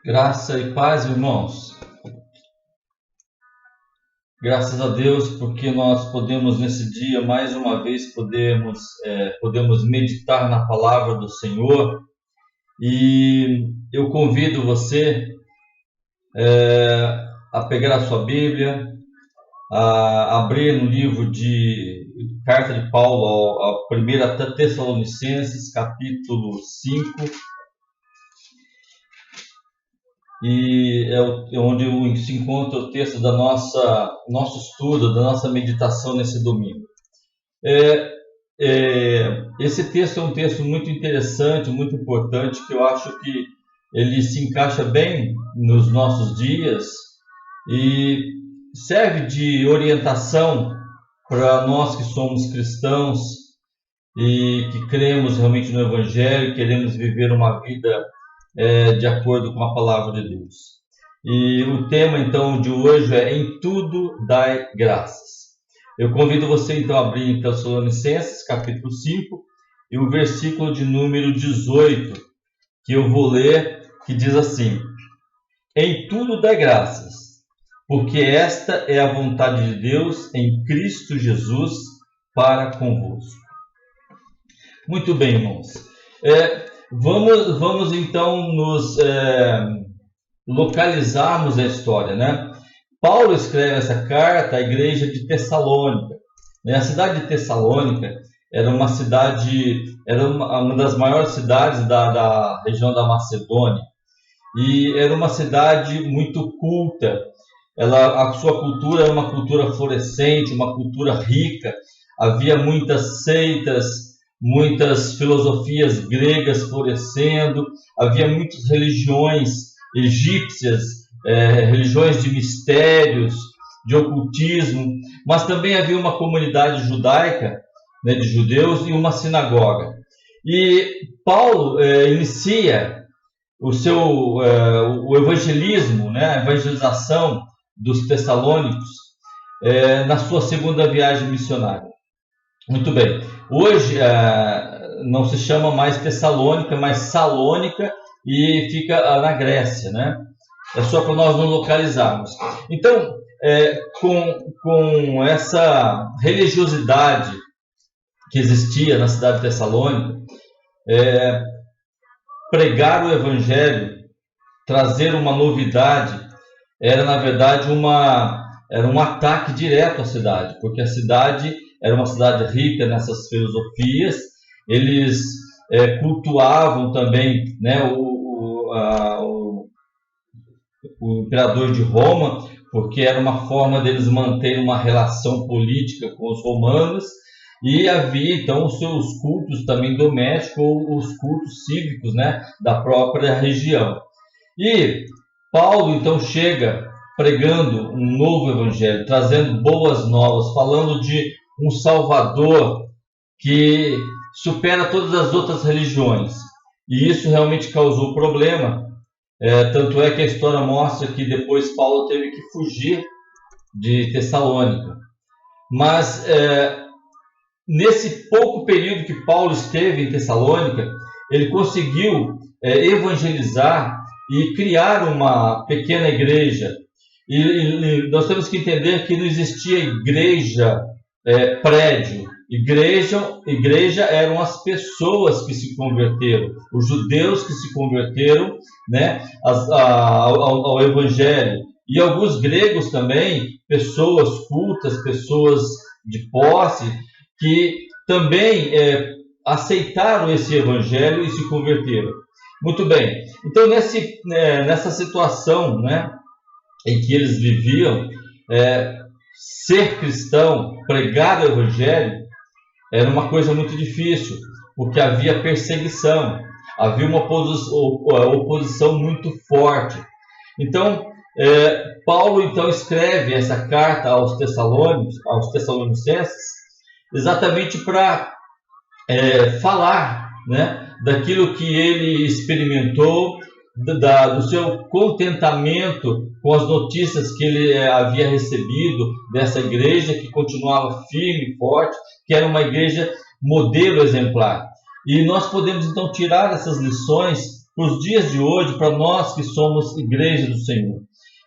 Graça e paz, irmãos. Graças a Deus, porque nós podemos nesse dia mais uma vez podemos meditar na palavra do Senhor. E eu convido você a pegar a sua Bíblia, a abrir no livro de Carta de Paulo a 1 Tessalonicenses, capítulo 5. É onde se encontra o texto da nosso estudo, da nossa meditação nesse domingo. Esse texto é um texto muito interessante, muito importante, que eu acho que ele se encaixa bem nos nossos dias e serve de orientação para nós que somos cristãos e que cremos realmente no Evangelho, queremos viver uma vida de acordo com a palavra de Deus. E o tema então de hoje é Em Tudo Dai Graças. Eu convido você então a abrir em Tessalonicenses capítulo 5 e o versículo de número 18, que eu vou ler, que diz assim: Em tudo dai graças, porque esta é a vontade de Deus em Cristo Jesus para convosco. Muito bem, irmãos. Vamos então nos localizarmos a história, né? Paulo escreve essa carta à igreja de Tessalônica. A cidade de Tessalônica era uma das maiores cidades da região da Macedônia, e era uma cidade muito culta. A sua cultura era uma cultura florescente, uma cultura rica. Havia muitas seitas, muitas filosofias gregas florescendo, havia muitas religiões egípcias, religiões de mistérios, de ocultismo, mas também havia uma comunidade judaica, né, de judeus, e uma sinagoga. E Paulo inicia o evangelismo, né, a evangelização dos tessalônicos na sua segunda viagem missionária. Muito bem. Hoje não se chama mais Tessalônica, mas Salônica, e fica na Grécia, né? É só para nós nos localizarmos. Então, com essa religiosidade que existia na cidade de Tessalônica, pregar o Evangelho, trazer uma novidade, era na verdade era um ataque direto à cidade, porque a cidade era uma cidade rica nessas filosofias. Eles cultuavam também, né, o imperador de Roma, porque era uma forma deles manterem uma relação política com os romanos, e havia então os seus cultos também domésticos, ou os cultos cívicos, né, da própria região. E Paulo então chega pregando um novo evangelho, trazendo boas novas, falando de um Salvador que supera todas as outras religiões. E isso realmente causou problema. Tanto é que a história mostra que depois Paulo teve que fugir de Tessalônica. Mas nesse pouco período que Paulo esteve em Tessalônica, ele conseguiu evangelizar e criar uma pequena igreja. E nós temos que entender que não existia igreja, prédio. Igreja eram as pessoas que se converteram, os judeus que se converteram, né, ao Evangelho. E alguns gregos também, pessoas cultas, pessoas de posse, que também aceitaram esse Evangelho e se converteram. Muito bem. Então, nessa situação, né, em que eles viviam, ser cristão, pregar o Evangelho, era uma coisa muito difícil, porque havia perseguição, havia uma oposição muito forte. Então, Paulo então escreve essa carta aos Tessalonicenses, exatamente para falar, né, daquilo que ele experimentou, do seu contentamento com as notícias que ele havia recebido dessa igreja que continuava firme e forte, que era uma igreja modelo exemplar. E nós podemos então tirar essas lições, para os dias de hoje, para nós que somos igreja do Senhor.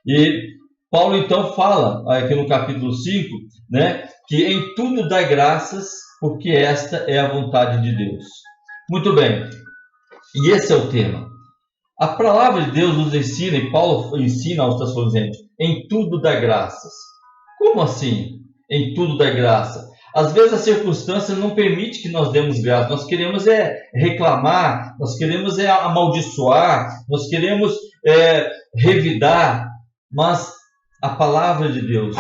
E Paulo então fala, aqui no capítulo 5, né, que em tudo dai graças, porque esta é a vontade de Deus. Muito bem, e esse é o tema. A palavra de Deus nos ensina, e Paulo ensina aos Tessalonicenses, em tudo dai graças. Como assim? Em tudo dai graça? Às vezes a circunstância não permite que nós demos graça. Nós queremos reclamar, nós queremos amaldiçoar, nós queremos revidar. Mas a palavra de Deus,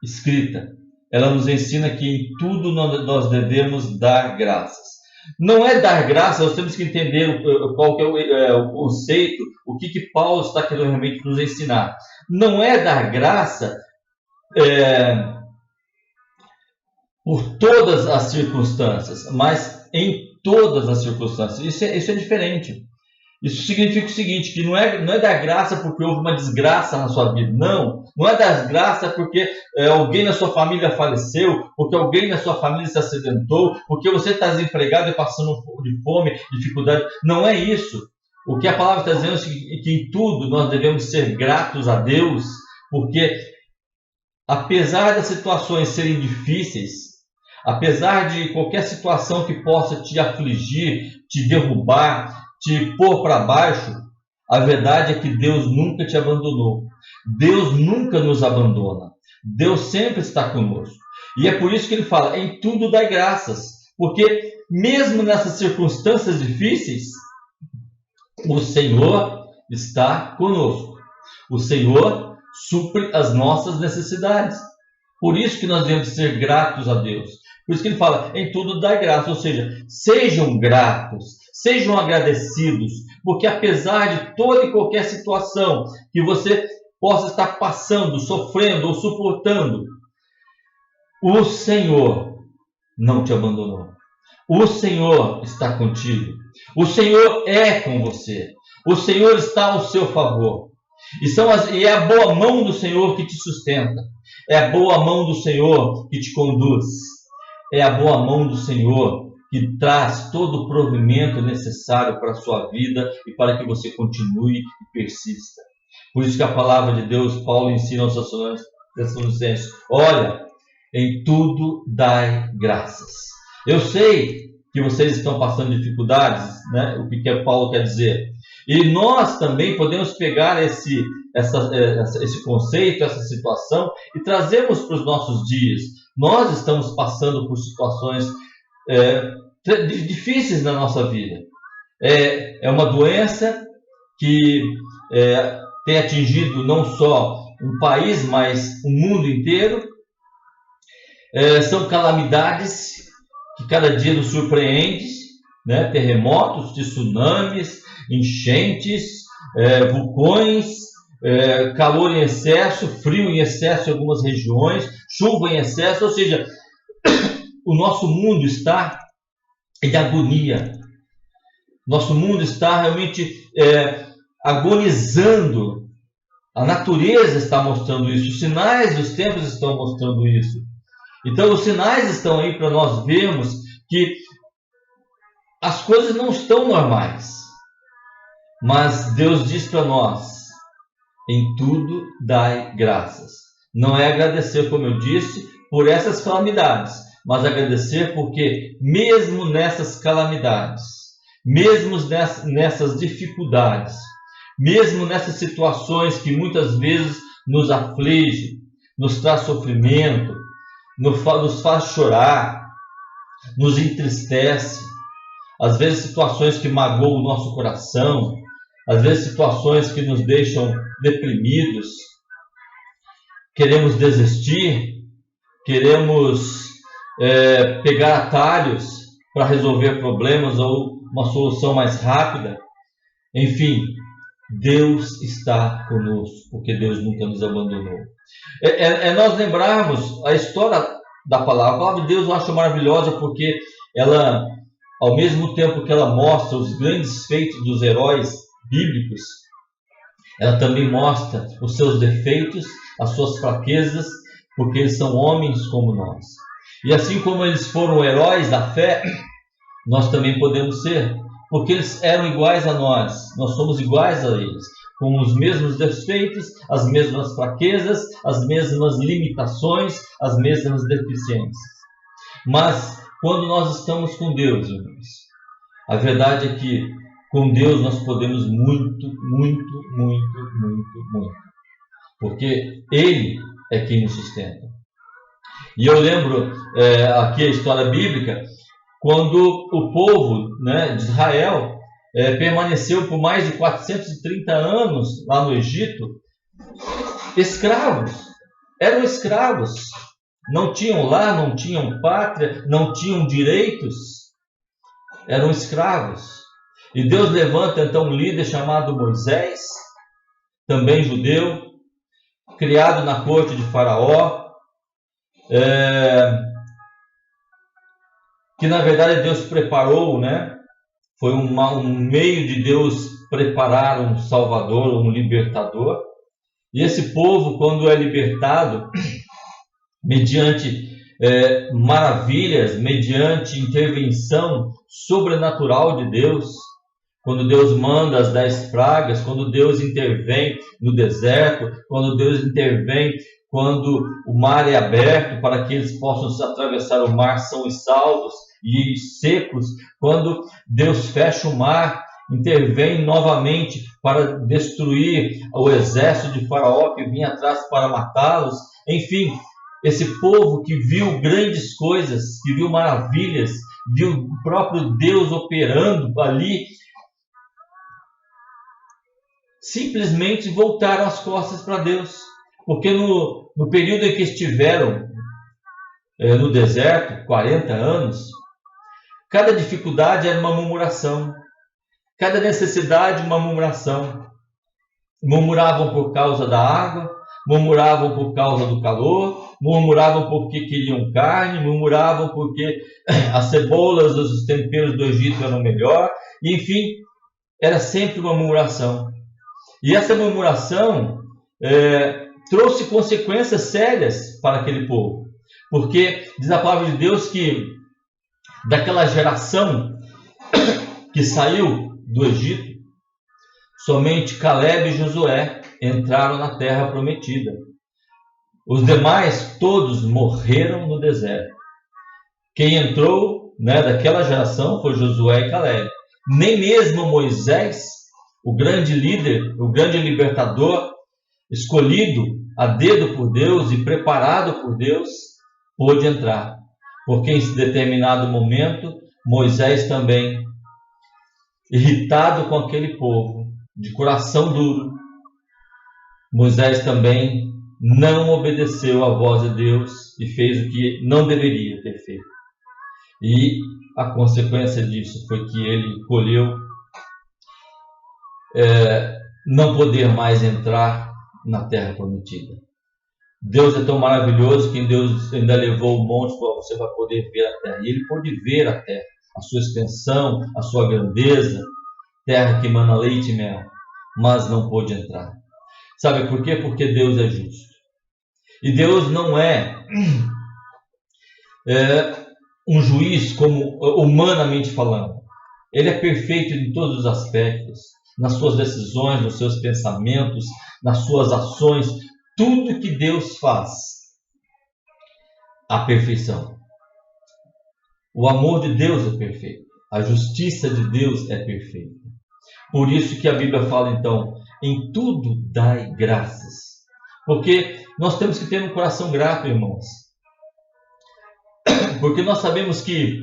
escrita, ela nos ensina que em tudo nós devemos dar graças. Não é dar graça, nós temos que entender qual que é o conceito, o que Paulo está querendo realmente nos ensinar. Não é dar graça por todas as circunstâncias, mas em todas as circunstâncias. Isso é diferente. Isso significa o seguinte, que não é dar graça porque houve uma desgraça na sua vida. Não é dar graça porque alguém na sua família faleceu, porque alguém na sua família se acidentou, porque você está desempregado e passando de fome, dificuldade. Não é isso. O que a palavra está dizendo é que em tudo nós devemos ser gratos a Deus, porque apesar das situações serem difíceis, apesar de qualquer situação que possa te afligir, te derrubar, te pôr para baixo, a verdade é que Deus nunca te abandonou. Deus nunca nos abandona. Deus sempre está conosco. E é por isso que ele fala, em tudo dai graças. Porque mesmo nessas circunstâncias difíceis, o Senhor está conosco. O Senhor supre as nossas necessidades. Por isso que nós devemos ser gratos a Deus. Por isso que ele fala, em tudo dai graça, ou seja, sejam gratos, sejam agradecidos, porque apesar de toda e qualquer situação que você possa estar passando, sofrendo ou suportando, o Senhor não te abandonou. O Senhor está contigo. O Senhor é com você. O Senhor está ao seu favor. E é a boa mão do Senhor que te sustenta. É a boa mão do Senhor que te conduz. É a boa mão do Senhor que traz todo o provimento necessário para a sua vida e para que você continue e persista. Por isso que a palavra de Deus, Paulo ensina aos Tessalonicenses, olha, em tudo dai graças. Eu sei que vocês estão passando dificuldades, né? O que Paulo quer dizer. E nós também podemos pegar esse conceito, essa situação e trazermos para os nossos dias. Nós estamos passando por situações difíceis na nossa vida. É uma doença que tem atingido não só um país, mas o mundo inteiro. São calamidades que cada dia nos surpreendem, né? Terremotos, tsunamis, enchentes, vulcões, calor em excesso, frio em excesso em algumas regiões, chuva em excesso, ou seja, o nosso mundo está em agonia. Nosso mundo está realmente agonizando. A natureza está mostrando isso, os sinais dos tempos estão mostrando isso. Então, os sinais estão aí para nós vermos que as coisas não estão normais. Mas Deus diz para nós, em tudo dai graças. Não é agradecer, como eu disse, por essas calamidades, mas agradecer porque mesmo nessas calamidades, mesmo nessas dificuldades, mesmo nessas situações que muitas vezes nos aflige, nos traz sofrimento, nos faz chorar, nos entristece, às vezes situações que magoam o nosso coração, às vezes situações que nos deixam deprimidos, queremos desistir, queremos pegar atalhos para resolver problemas ou uma solução mais rápida. Enfim, Deus está conosco, porque Deus nunca nos abandonou. Nós lembrarmos a história da palavra. A palavra de Deus eu acho maravilhosa porque ela, ao mesmo tempo que ela mostra os grandes feitos dos heróis bíblicos, ela também mostra os seus defeitos, as suas fraquezas, porque eles são homens como nós. E assim como eles foram heróis da fé, nós também podemos ser, porque eles eram iguais a nós somos iguais a eles, com os mesmos defeitos, as mesmas fraquezas, as mesmas limitações, as mesmas deficiências. Mas quando nós estamos com Deus, irmãos, a verdade é que com Deus nós podemos muito, muito, muito, muito, muito, porque Ele é quem nos sustenta. E eu lembro aqui a história bíblica, quando o povo, né, de Israel permaneceu por mais de 430 anos lá no Egito, escravos, eram escravos, não tinham lar, não tinham pátria, não tinham direitos, eram escravos. E Deus levanta então um líder chamado Moisés, também judeu, criado na corte de Faraó, que na verdade Deus preparou, né? Foi um meio de Deus preparar um salvador, um libertador. E esse povo, quando é libertado, mediante maravilhas, mediante intervenção sobrenatural de Deus, quando Deus manda as 10 pragas, quando Deus intervém no deserto, quando Deus intervém quando o mar é aberto para que eles possam atravessar o mar são e salvos e secos, quando Deus fecha o mar, intervém novamente para destruir o exército de Faraó que vinha atrás para matá-los. Enfim, esse povo que viu grandes coisas, que viu maravilhas, viu o próprio Deus operando ali, simplesmente voltaram as costas para Deus. Porque no período em que estiveram no deserto, 40 anos, cada dificuldade era uma murmuração, cada necessidade uma murmuração. Murmuravam por causa da água, murmuravam por causa do calor, murmuravam porque queriam carne, murmuravam porque as cebolas, os temperos do Egito eram melhor, e, enfim, era sempre uma murmuração. E essa murmuração trouxe consequências sérias para aquele povo, porque diz a palavra de Deus que daquela geração que saiu do Egito, somente Caleb e Josué entraram na terra prometida. Os demais todos morreram no deserto. Quem entrou, daquela geração foi Josué e Caleb. Nem mesmo Moisés, o grande líder, o grande libertador, escolhido a dedo por Deus e preparado por Deus, pôde entrar. Porque em determinado momento, Moisés também, irritado com aquele povo, de coração duro, Moisés também não obedeceu à voz de Deus e fez o que não deveria ter feito. E a consequência disso foi que ele colheu não poder mais entrar na terra prometida. Deus é tão maravilhoso que Deus ainda levou o monte para você vai poder ver a terra. E ele pôde ver a terra, a sua extensão, a sua grandeza, terra que emana leite e mel, mas não pôde entrar. Sabe por quê? Porque Deus é justo. E Deus não é um juiz como humanamente falando. Ele é perfeito em todos os aspectos, nas suas decisões, nos seus pensamentos, nas suas ações, tudo que Deus faz, a perfeição. O amor de Deus é perfeito, a justiça de Deus é perfeita. Por isso que a Bíblia fala então, em tudo dai graças. Porque nós temos que ter um coração grato, irmãos. Porque nós sabemos que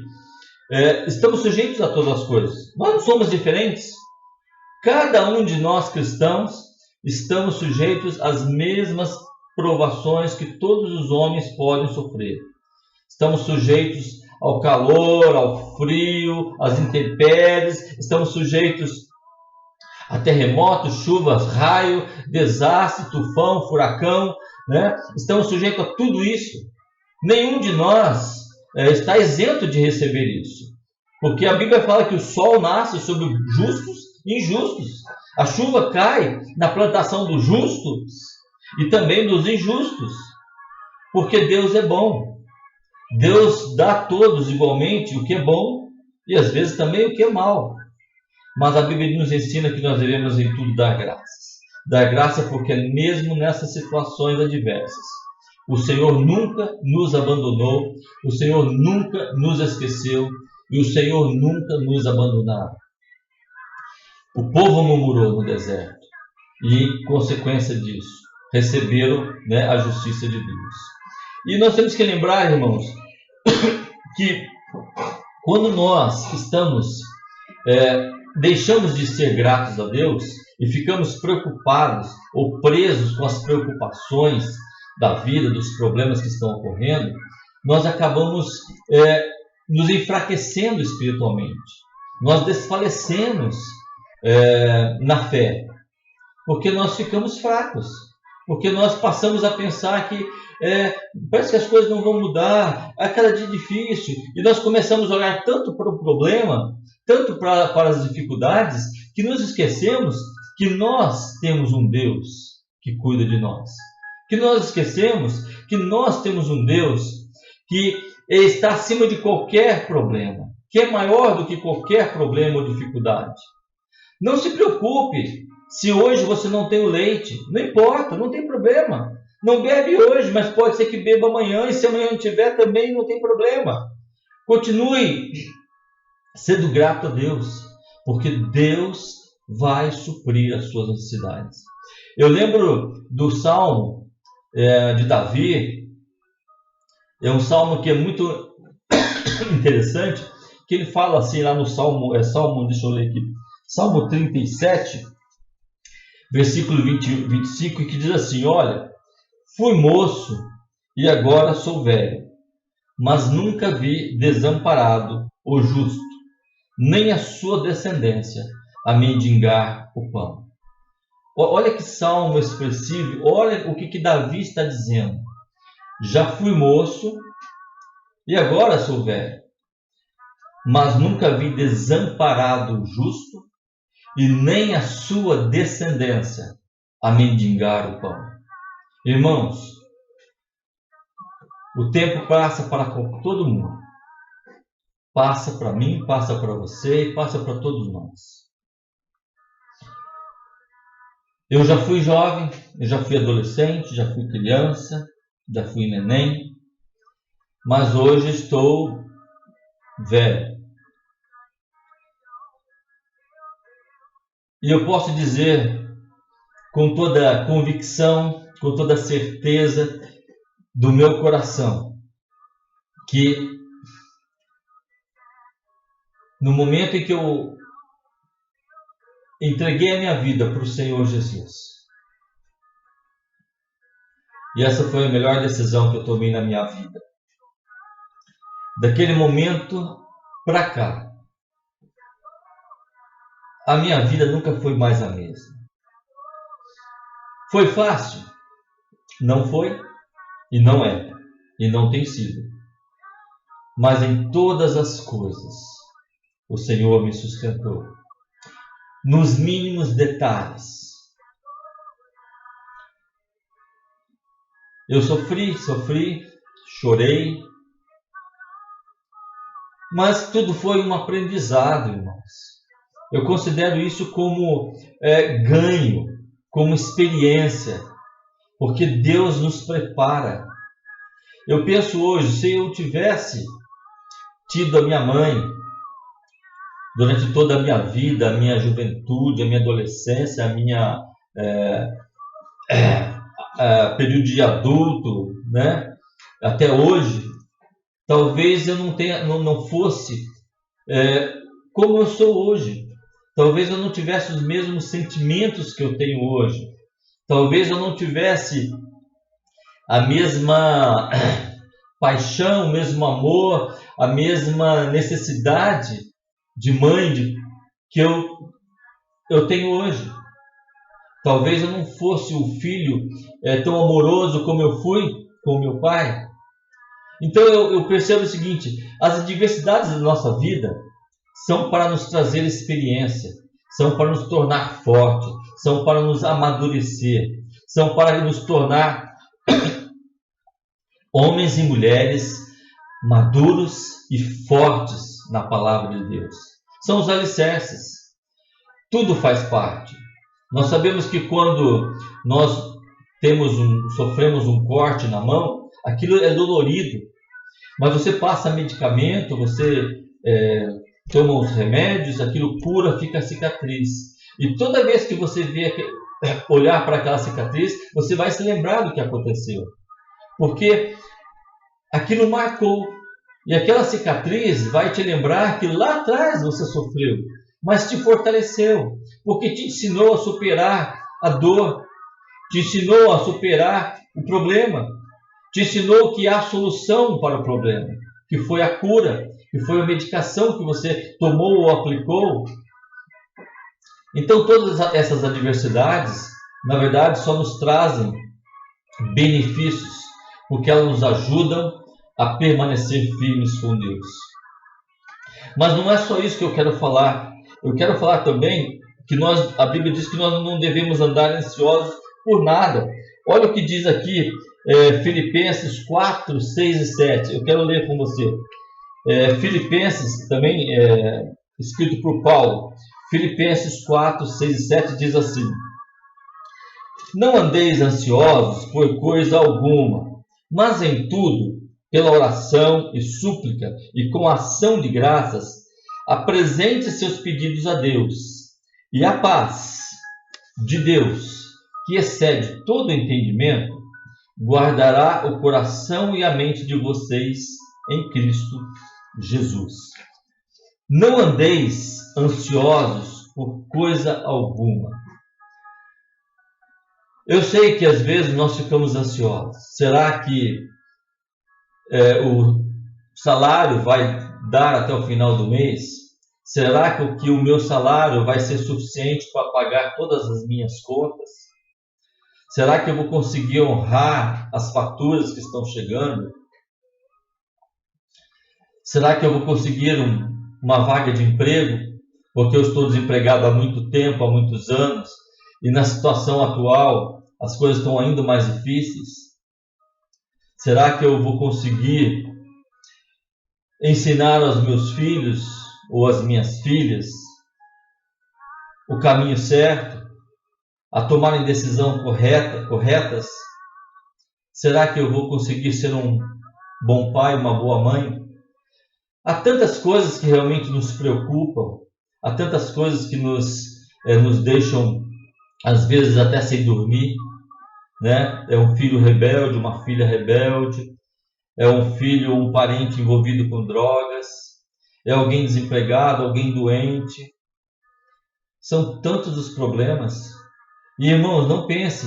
estamos sujeitos a todas as coisas. Nós não somos diferentes. Cada um de nós cristãos estamos sujeitos às mesmas provações que todos os homens podem sofrer. Estamos sujeitos ao calor, ao frio, às intempéries. Estamos sujeitos a terremotos, chuvas, raio, desastre, tufão, furacão. Estamos sujeitos a tudo isso. Nenhum de nós está isento de receber isso. Porque a Bíblia fala que o sol nasce sobre justos e injustos. A chuva cai na plantação dos justos e também dos injustos. Porque Deus é bom. Deus dá a todos igualmente o que é bom e às vezes também o que é mal. Mas a Bíblia nos ensina que nós devemos em tudo dar graças. Dar graça porque mesmo nessas situações adversas, o Senhor nunca nos abandonou, o Senhor nunca nos esqueceu e o Senhor nunca nos abandonará. O povo murmurou no deserto e, consequência disso, receberam, a justiça de Deus. E nós temos que lembrar, irmãos, que quando nós deixamos de ser gratos a Deus e ficamos preocupados ou presos com as preocupações da vida, dos problemas que estão ocorrendo, nós acabamos nos enfraquecendo espiritualmente. Nós desfalecemos na fé, porque nós ficamos fracos, porque nós passamos a pensar que parece que as coisas não vão mudar, é cada dia difícil, e nós começamos a olhar tanto para o problema, tanto para as dificuldades, que nos esquecemos que nós temos um Deus que cuida de nós, que nós esquecemos que nós temos um Deus que está acima de qualquer problema, que é maior do que qualquer problema ou dificuldade. Não se preocupe se hoje você não tem o leite, não importa, não tem problema. Não bebe hoje, mas pode ser que beba amanhã, e se amanhã não tiver também não tem problema. Continue sendo grato a Deus, porque Deus vai suprir as suas necessidades. Eu lembro do Salmo de Davi, é um salmo que é muito interessante, que ele fala assim lá no Salmo, deixa eu ler aqui, Salmo 37, versículo 25, que diz assim: olha, fui moço e agora sou velho, mas nunca vi desamparado o justo, nem a sua descendência a mendigar o pão. Olha que salmo expressivo, olha o que Davi está dizendo. Já fui moço e agora sou velho, mas nunca vi desamparado o justo, e nem a sua descendência a mendigar o pão. Irmãos, o tempo passa para todo mundo. Passa para mim, passa para você e passa para todos nós. Eu já fui jovem, eu já fui adolescente, já fui criança, já fui neném, mas hoje estou velho. E eu posso dizer com toda a convicção, com toda a certeza do meu coração, que no momento em que eu entreguei a minha vida para o Senhor Jesus, e essa foi a melhor decisão que eu tomei na minha vida, daquele momento para cá, a minha vida nunca foi mais a mesma. Foi fácil? Não foi, e não é, e não tem sido. Mas em todas as coisas, o Senhor me sustentou. Nos mínimos detalhes. Eu sofri, chorei, mas tudo foi um aprendizado, irmãos. Eu considero isso como ganho, como experiência, porque Deus nos prepara. Eu penso hoje, se eu tivesse tido a minha mãe durante toda a minha vida, a minha juventude, a minha adolescência, a minha período de adulto, até hoje, talvez eu não fosse como eu sou hoje. Talvez eu não tivesse os mesmos sentimentos que eu tenho hoje. Talvez eu não tivesse a mesma paixão, o mesmo amor, a mesma necessidade de mãe que eu tenho hoje. Talvez eu não fosse o filho tão amoroso como eu fui com meu pai. Então eu percebo o seguinte: as adversidades da nossa vida são para nos trazer experiência, são para nos tornar fortes, são para nos amadurecer, são para nos tornar homens e mulheres maduros e fortes na palavra de Deus. São os alicerces. Tudo faz parte. Nós sabemos que quando nós sofremos um corte na mão, aquilo é dolorido. Mas você passa medicamento, você toma os remédios, aquilo cura, fica a cicatriz. E toda vez que você olhar para aquela cicatriz, você vai se lembrar do que aconteceu. Porque aquilo marcou. E aquela cicatriz vai te lembrar que lá atrás você sofreu, mas te fortaleceu, porque te ensinou a superar a dor, te ensinou a superar o problema, te ensinou que há solução para o problema, que foi a cura, que foi a medicação que você tomou ou aplicou. Então todas essas adversidades, na verdade, só nos trazem benefícios, porque elas nos ajudam a permanecer firmes com Deus. Mas não é só isso que eu quero falar. Eu quero falar também que a Bíblia diz que nós não devemos andar ansiosos por nada. Olha o que diz aqui, Filipenses 4, 6 e 7. Eu quero ler com você. Filipenses, também escrito por Paulo. Filipenses 4, 6 e 7 diz assim: não andeis ansiosos por coisa alguma, mas em tudo, pela oração e súplica e com ação de graças, apresente seus pedidos a Deus. E a paz de Deus, que excede todo entendimento, guardará o coração e a mente de vocês em Cristo Jesus. Não andeis ansiosos por coisa alguma. Eu sei que às vezes nós ficamos ansiosos. Será que o salário vai dar até o final do mês? Será que o meu salário vai ser suficiente para pagar todas as minhas contas? Será que eu vou conseguir honrar as faturas que estão chegando? Será que eu vou conseguir uma vaga de emprego? Porque eu estou desempregado há muito tempo, há muitos anos, e na situação atual as coisas estão ainda mais difíceis. Será que eu vou conseguir ensinar aos meus filhos ou às minhas filhas o caminho certo, a tomarem decisão corretas? Será que eu vou conseguir ser um bom pai, uma boa mãe? Há tantas coisas que realmente nos preocupam, há tantas coisas que nos deixam, às vezes, até sem dormir, né? É um filho rebelde, uma filha rebelde, é um filho ou um parente envolvido com drogas, é alguém desempregado, alguém doente. São tantos os problemas. E, irmãos, não pense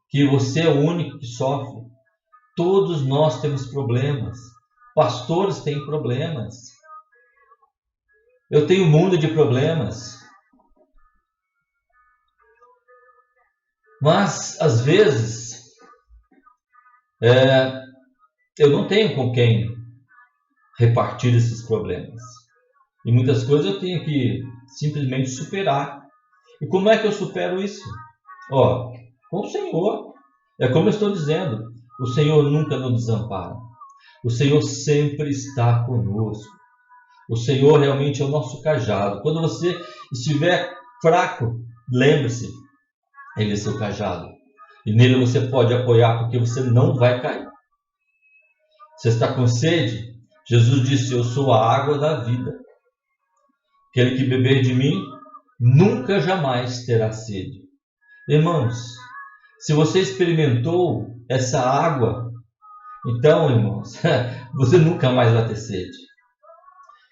que você é o único que sofre. Todos nós temos problemas. Pastores têm problemas. Eu tenho um mundo de problemas. Mas, às vezes, eu não tenho com quem repartir esses problemas. E muitas coisas eu tenho que simplesmente superar. E como é que eu supero isso? Com o Senhor. É como eu estou dizendo, o Senhor nunca nos desampara. O Senhor sempre está conosco. O Senhor realmente é o nosso cajado. Quando você estiver fraco, lembre-se, Ele é seu cajado. E nele você pode apoiar, porque você não vai cair. Você está com sede? Jesus disse: eu sou a água da vida. Aquele que beber de mim, nunca jamais terá sede. Irmãos, se você experimentou essa água, então, irmãos, você nunca mais vai ter sede.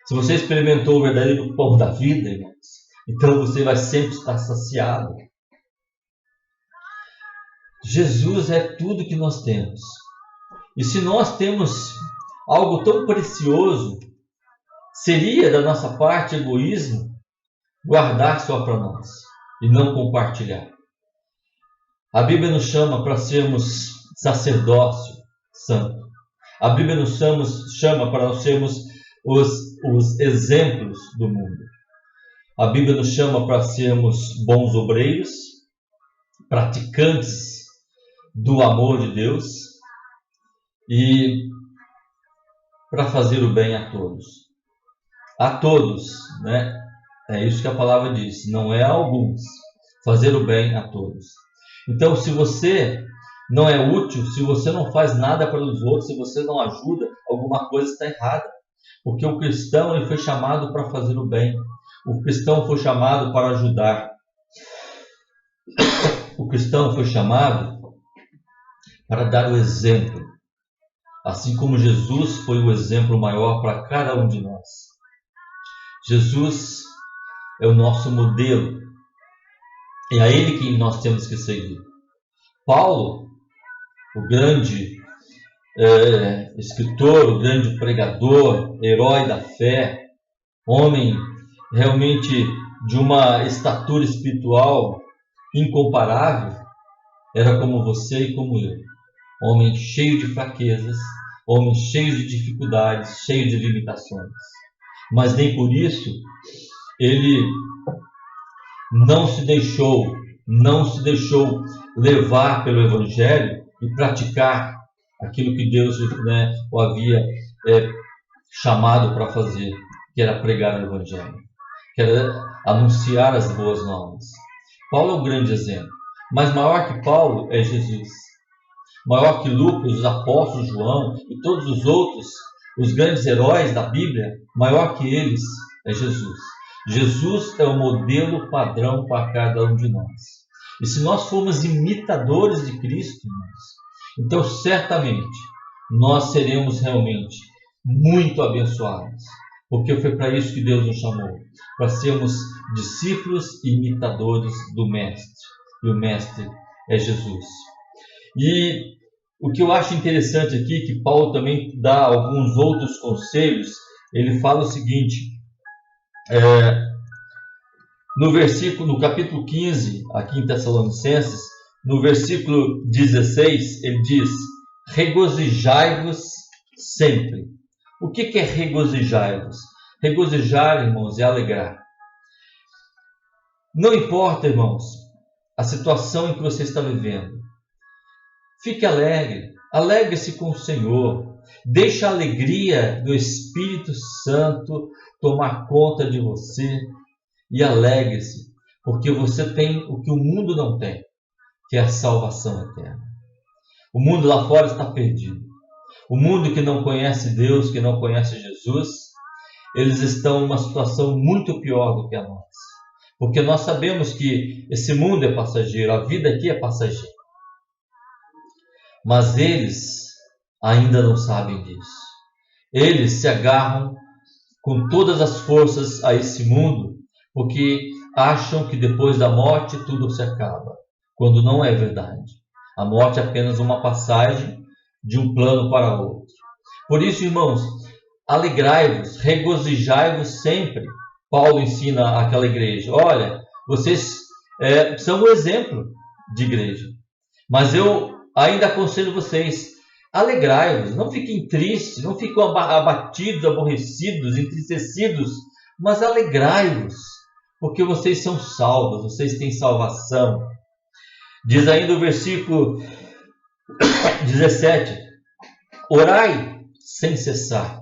Se você experimentou o verdadeiro pão da vida, irmãos, então você vai sempre estar saciado. Jesus é tudo que nós temos. E se nós temos algo tão precioso, seria da nossa parte egoísmo guardar só para nós e não compartilhar. A Bíblia nos chama para sermos sacerdócio santo. A Bíblia nos chama para nós sermos os exemplos do mundo. A Bíblia nos chama para sermos bons obreiros, praticantes do amor de Deus e para fazer o bem a todos. A todos, né? É isso que a palavra diz, não é a alguns, fazer o bem a todos. Então, se você não é útil, se você não faz nada para os outros, se você não ajuda, alguma coisa está errada. Porque o cristão ele foi chamado para fazer o bem. O cristão foi chamado para ajudar. O cristão foi chamado para dar o exemplo. Assim como Jesus foi o exemplo maior para cada um de nós. Jesus é o nosso modelo. É a ele que nós temos que seguir. Paulo, o grande escritor, o grande pregador, herói da fé, homem realmente de uma estatura espiritual incomparável, era como você e como eu. Homem cheio de fraquezas, homem cheio de dificuldades, cheio de limitações. Mas nem por isso ele não se deixou levar pelo Evangelho e praticar aquilo que Deus o havia chamado para fazer, que era pregar o Evangelho, que era anunciar as boas novas. Paulo é um grande exemplo, mas maior que Paulo é Jesus. Maior que Lucas, os apóstolos, João e todos os outros, os grandes heróis da Bíblia, maior que eles é Jesus. Jesus é o modelo padrão para cada um de nós. E se nós formos imitadores de Cristo, irmãos, então certamente nós seremos realmente muito abençoados. Porque foi para isso que Deus nos chamou, para sermos discípulos e imitadores do Mestre. E o Mestre é Jesus. E o que eu acho interessante aqui, que Paulo também dá alguns outros conselhos, ele fala o seguinte, no capítulo 15, aqui em Tessalonicenses, no versículo 16, ele diz, regozijai-vos sempre. O que é regozijai-vos? Regozijar, irmãos, é alegrar. Não importa, irmãos, a situação em que você está vivendo. Fique alegre, alegre-se com o Senhor. Deixe a alegria do Espírito Santo tomar conta de você e alegre-se, porque você tem o que o mundo não tem, que é a salvação eterna. O mundo lá fora está perdido. O mundo que não conhece Deus, que não conhece Jesus, eles estão numa situação muito pior do que a nossa. Porque nós sabemos que esse mundo é passageiro, a vida aqui é passageira. Mas eles ainda não sabem disso. Eles se agarram com todas as forças a esse mundo, porque acham que depois da morte tudo se acaba, quando não é verdade. A morte é apenas uma passagem de um plano para outro. Por isso, irmãos, alegrai-vos, regozijai-vos sempre. Paulo ensina àquela igreja, olha, vocês são um exemplo de igreja, mas eu ainda aconselho vocês, alegrai-vos, não fiquem tristes, não fiquem abatidos, aborrecidos, entristecidos, mas alegrai-vos, porque vocês são salvos, vocês têm salvação. Diz ainda o versículo 17, orai sem cessar.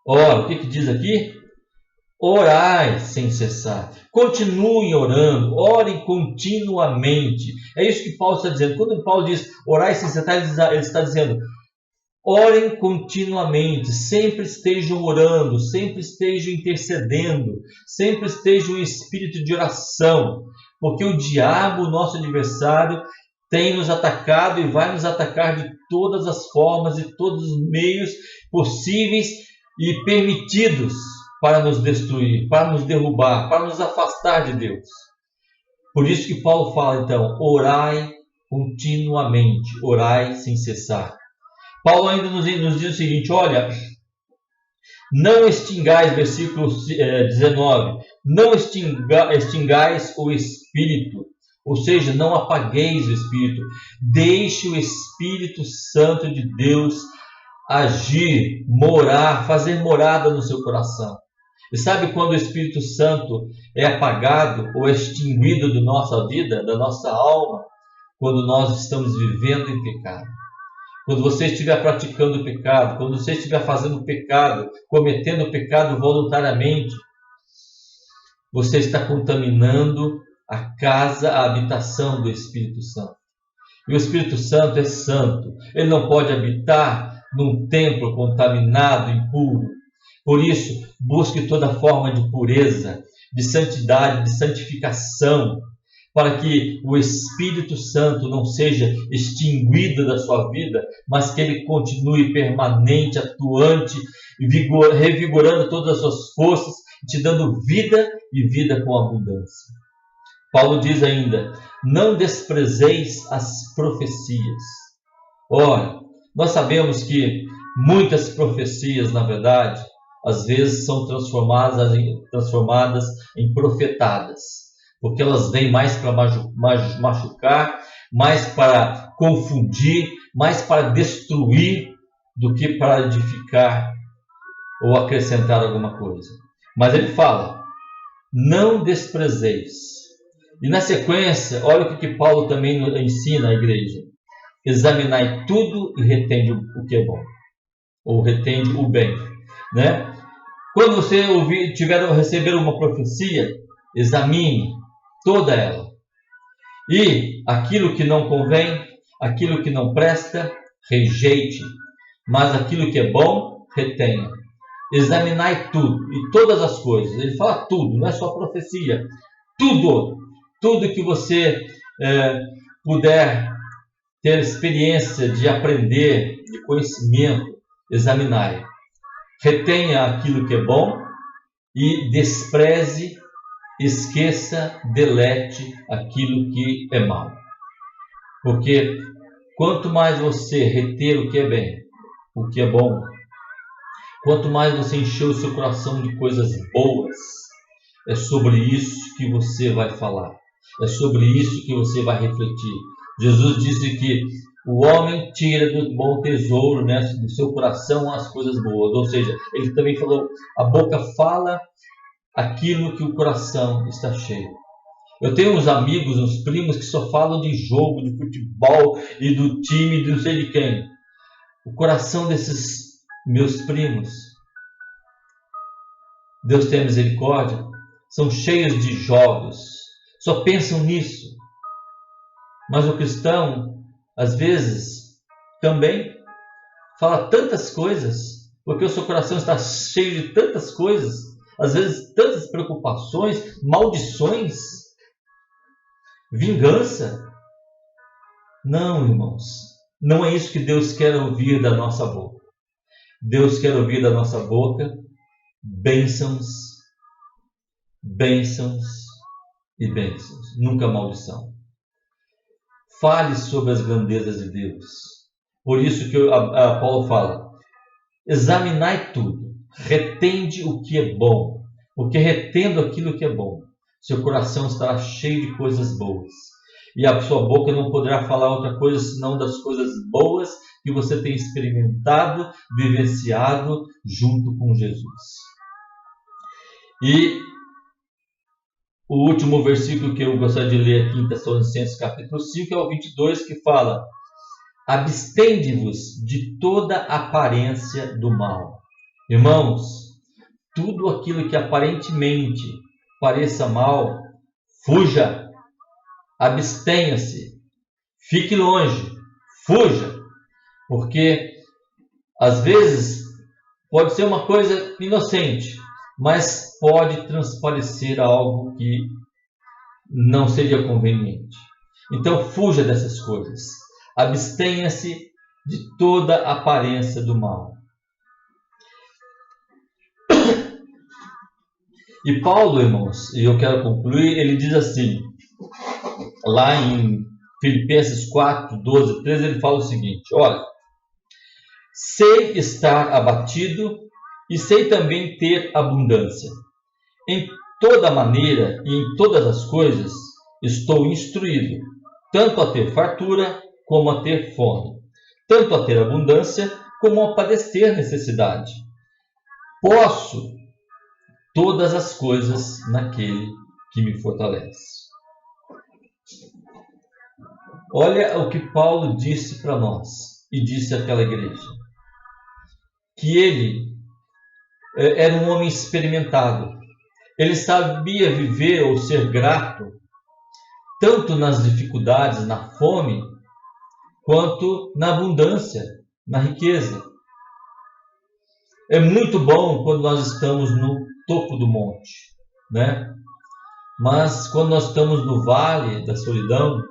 Ora, o que diz aqui? Orai sem cessar. Continuem orando, orem continuamente. É isso que Paulo está dizendo. Quando Paulo diz orai sem cessar, ele está dizendo orem continuamente, sempre estejam orando, sempre estejam intercedendo, sempre estejam em espírito de oração, porque o diabo, nosso adversário, tem nos atacado e vai nos atacar de todas as formas e todos os meios possíveis e permitidos para nos destruir, para nos derrubar, para nos afastar de Deus. Por isso que Paulo fala então, orai continuamente, orai sem cessar. Paulo ainda nos diz o seguinte, olha, não extingais, versículo 19, não extingais o Espírito, ou seja, não apagueis o Espírito, deixe o Espírito Santo de Deus agir, morar, fazer morada no seu coração. E sabe quando o Espírito Santo é apagado ou extinguido da nossa vida, da nossa alma? Quando nós estamos vivendo em pecado. Quando você estiver praticando pecado, quando você estiver fazendo pecado, cometendo pecado voluntariamente, você está contaminando a casa, a habitação do Espírito Santo. E o Espírito Santo é santo. Ele não pode habitar num templo contaminado, impuro. Por isso, busque toda forma de pureza, de santidade, de santificação, para que o Espírito Santo não seja extinguido da sua vida, mas que ele continue permanente, atuante, revigorando todas as suas forças, te dando vida e vida com abundância. Paulo diz ainda: não desprezeis as profecias. Ora, nós sabemos que muitas profecias, na verdade, às vezes são transformadas em profetadas, porque elas vêm mais para machucar, mais para confundir, mais para destruir do que para edificar ou acrescentar alguma coisa. Mas ele fala: não desprezeis. E na sequência, olha o que Paulo também ensina à igreja: examinai tudo e retende o que é bom, ou retende o bem, né? Quando você receber uma profecia, examine toda ela, e aquilo que não convém, aquilo que não presta, rejeite, mas aquilo que é bom, retenha. Examinai tudo e todas as coisas. Ele fala tudo, não é só profecia, tudo que você puder ter experiência de aprender, de conhecimento, examinai. Retenha aquilo que é bom e despreze, esqueça, delete aquilo que é mal. Porque quanto mais você reter o que é bem, o que é bom, quanto mais você encher o seu coração de coisas boas, é sobre isso que você vai falar. É sobre isso que você vai refletir. Jesus disse que o homem tira do bom tesouro, né, do seu coração as coisas boas. Ou seja, ele também falou: a boca fala aquilo que o coração está cheio. Eu tenho uns amigos, uns primos que só falam de jogo, de futebol e do time de não sei de quem. O coração desses meus primos, Deus tenha misericórdia, são cheios de jogos, só pensam nisso. Mas o cristão, às vezes, também fala tantas coisas, porque o seu coração está cheio de tantas coisas, às vezes tantas preocupações, maldições, vingança. Não, irmãos, não é isso que Deus quer ouvir da nossa boca. Deus quer ouvir da nossa boca bênçãos, bênçãos e bênçãos, nunca maldição. Fale sobre as grandezas de Deus. Por isso que Paulo fala: examinai tudo, retende o que é bom, porque retendo aquilo que é bom, seu coração estará cheio de coisas boas, e a sua boca não poderá falar outra coisa senão das coisas boas que você tem experimentado, vivenciado junto com Jesus. E o último versículo que eu gostaria de ler aqui em Tessalonicenses capítulo 5 é o 22, que fala: abstende-vos de toda aparência do mal. Irmãos, tudo aquilo que aparentemente pareça mal, fuja, abstenha-se, fique longe, fuja, porque às vezes pode ser uma coisa inocente, mas pode transparecer algo que não seria conveniente. Então fuja dessas coisas. Abstenha-se de toda aparência do mal. E Paulo, irmãos, e eu quero concluir, ele diz assim, lá em Filipenses 4, 12, 13, ele fala o seguinte: olha, sei estar abatido e sei também ter abundância. Em toda maneira e em todas as coisas estou instruído, tanto a ter fartura como a ter fome, tanto a ter abundância como a padecer necessidade. Posso todas as coisas naquele que me fortalece. Olha o que Paulo disse para nós e disse àquela igreja: que ele era um homem experimentado, Ele sabia viver ou ser grato, tanto nas dificuldades, na fome, quanto na abundância, na riqueza. É muito bom quando nós estamos no topo do monte, né? Mas quando nós estamos no vale da solidão,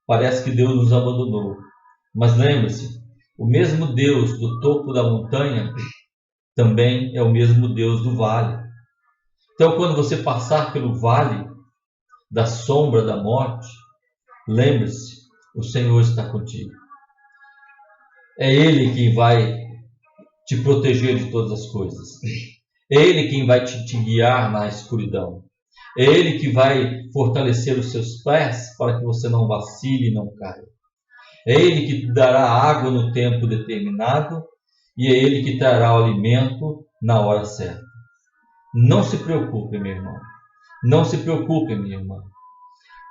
parece que Deus nos abandonou. Mas lembre-se, o mesmo Deus do topo da montanha também é o mesmo Deus do vale. Então, quando você passar pelo vale da sombra da morte, lembre-se, o Senhor está contigo. É Ele quem vai te proteger de todas as coisas. É Ele quem vai te guiar na escuridão. É Ele que vai fortalecer os seus pés para que você não vacile e não caia. É Ele que te dará água no tempo determinado e é Ele que trará o alimento na hora certa. Não se preocupe, meu irmão. Não se preocupe, minha irmã.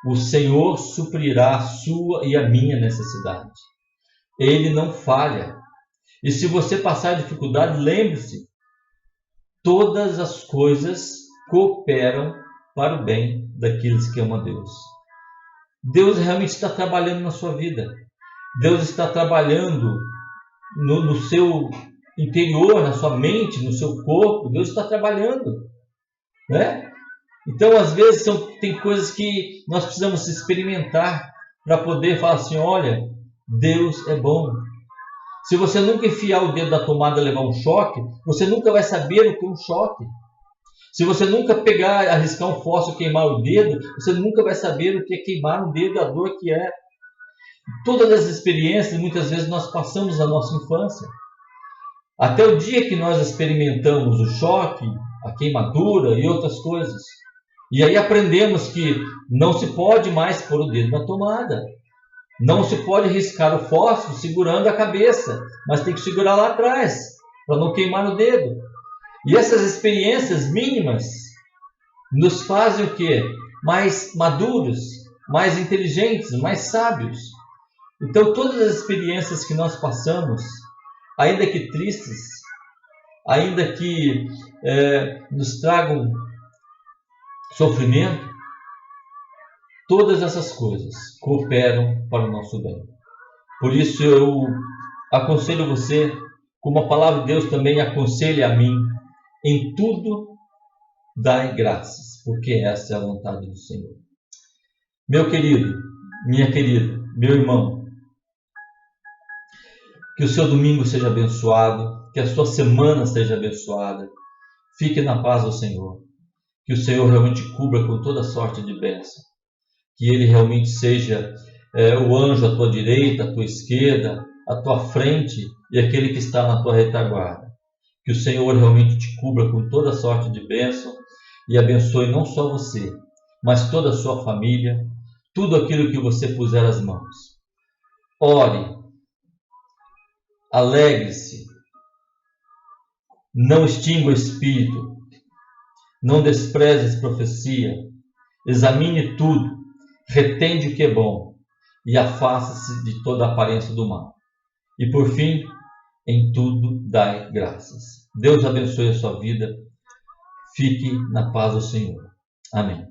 O Senhor suprirá a sua e a minha necessidade. Ele não falha. E se você passar dificuldade, lembre-se, todas as coisas cooperam para o bem daqueles que amam a Deus. Deus realmente está trabalhando na sua vida. Deus está trabalhando no seu interior, na sua mente, no seu corpo. Deus está trabalhando, né? Então, às vezes, tem coisas que nós precisamos experimentar para poder falar assim, olha, Deus é bom. Se você nunca enfiar o dedo na tomada e levar um choque, você nunca vai saber o que é um choque. Se você nunca arriscar um fósforo e queimar o dedo, você nunca vai saber o que é queimar um dedo, a dor que é. Todas as experiências, muitas vezes, nós passamos na nossa infância. Até o dia que nós experimentamos o choque, a queimadura e outras coisas. E aí aprendemos que não se pode mais pôr o dedo na tomada. Não se pode riscar o fósforo segurando a cabeça, mas tem que segurar lá atrás, para não queimar no dedo. E essas experiências mínimas nos fazem o quê? Mais maduros, mais inteligentes, mais sábios. Então todas as experiências que nós passamos, ainda que tristes, ainda que nos tragam sofrimento, todas essas coisas cooperam para o nosso bem. Por isso eu aconselho você, como a palavra de Deus também aconselha a mim, em tudo dai graças, porque essa é a vontade do Senhor. Meu querido, minha querida, meu irmão, que o seu domingo seja abençoado, que a sua semana seja abençoada. Fique na paz do Senhor. Que o Senhor realmente cubra com toda sorte de bênção. Que Ele realmente seja o anjo à tua direita, à tua esquerda, à tua frente e aquele que está na tua retaguarda. Que o Senhor realmente te cubra com toda sorte de bênção e abençoe não só você, mas toda a sua família, tudo aquilo que você puser as mãos. Ore, alegre-se, não extinga o espírito, não desprezes profecia, examine tudo, retende o que é bom e afasta-se de toda a aparência do mal. E por fim, em tudo dai graças. Deus abençoe a sua vida. Fique na paz do Senhor. Amém.